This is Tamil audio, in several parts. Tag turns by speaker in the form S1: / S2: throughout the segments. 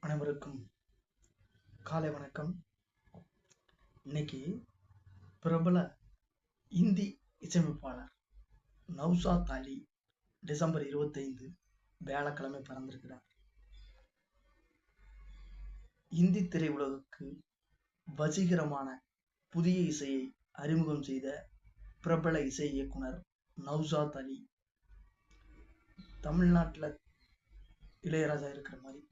S1: அனைவருக்கும் காலை வணக்கம். இன்னைக்கு பிரபல இந்தி இசையமைப்பாளர் நௌசாத் அலி டிசம்பர் 25 வியாழக்கிழமை பிறந்திருக்கிறார். இந்தி திரையுலகுக்கு வசீகரமான புதிய இசையை அறிமுகம் செய்த பிரபல இசை இயக்குனர் நௌசாத் அலி. தமிழ்நாட்டில் இளையராஜா இருக்கிற மாதிரி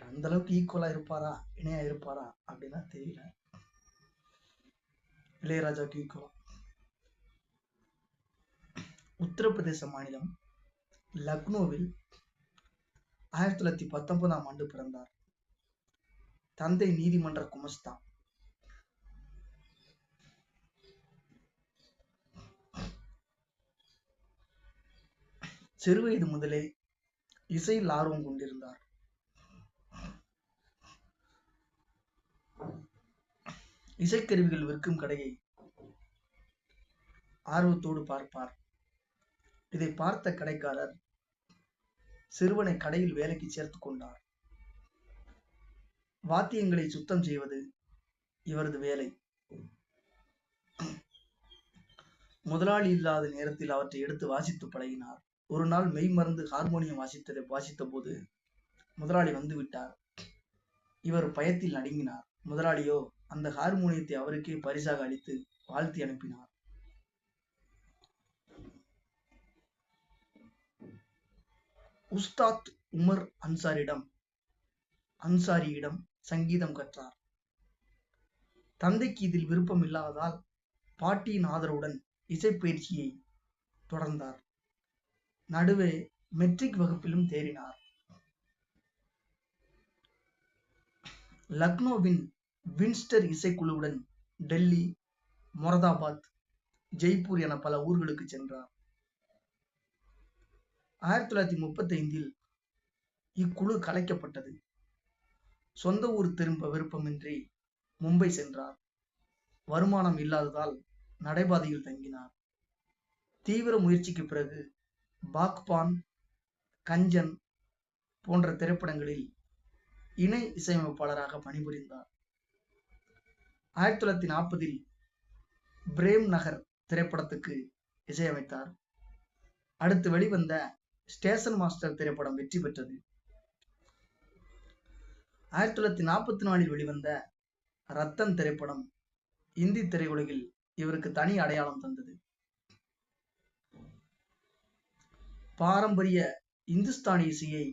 S1: அந்த அளவுக்கு ஈக்குவலா இருப்பாரா, இணையா இருப்பாரா அப்படின்னா தெரியல. இளையராஜாவுக்கு ஈக்குவலா. உத்தரப்பிரதேச மாநிலம் லக்னோவில் 1919 பிறந்தார். தந்தை நீதிமன்ற குமஸ்தா. சிறுவயது முதலே இசையில் ஆர்வம் கொண்டிருந்தார். இசைக்கருவிகள் விற்கும் கடையை ஆர்வத்தோடு பார்ப்பார். இதை பார்த்த கடைக்காரர் சிறுவனை கடையில் வேலைக்கு சேர்த்து கொண்டார். வாத்தியங்களை சுத்தம் செய்வது இவரது வேலை. முதலாளி இல்லாத நேரத்தில் அவற்றை எடுத்து வாசித்து பழகினார். ஒரு நாள் மெய் மறந்து ஹார்மோனியம் வாசித்த போது முதலாளி வந்து விட்டார். இவர் பயத்தில் நடுங்கினார். முதலாளியோ அந்த ஹார்மோனியத்தை அவருக்கே பரிசாக அளித்து வாழ்த்தி அனுப்பினார். உஸ்தாத் உமர் அன்சாரியிடம் சங்கீதம் கற்றார். தந்தைக்கு இதில் விருப்பம் இல்லாததால் பாட்டியின் ஆதரவுடன் இசை பயிற்சியை தொடர்ந்தார். நடுவே மெட்ரிக் வகுப்பிலும் தேறினார். லக்னோவின் வின்ஸ்டர் இசைக்குழுவுடன் டெல்லி, மொரதாபாத், ஜெய்ப்பூர் என பல ஊர்களுக்கு சென்றார். 1935 இக்குழு கலைக்கப்பட்டது. சொந்த ஊர் திரும்ப விருப்பமின்றி மும்பை சென்றார். வருமானம் இல்லாததால் நடைபாதையில் தங்கினார். தீவிர முயற்சிக்கு பிறகு பாக்பான், கஞ்சன் போன்ற திரைப்படங்களில் இணை இசையமைப்பாளராக பணிபுரிந்தார். 1940 பிரேம் நகர் திரைப்படத்துக்கு இசையமைத்தார். அடுத்து வெளிவந்த ஸ்டேஷன் மாஸ்டர் திரைப்படம் வெற்றி பெற்றது. 1944 வெளிவந்த ரத்தன் திரைப்படம் இந்தி திரையுலகில் இவருக்கு தனி அடையாளம் தந்தது. பாரம்பரிய இந்துஸ்தானி இசையை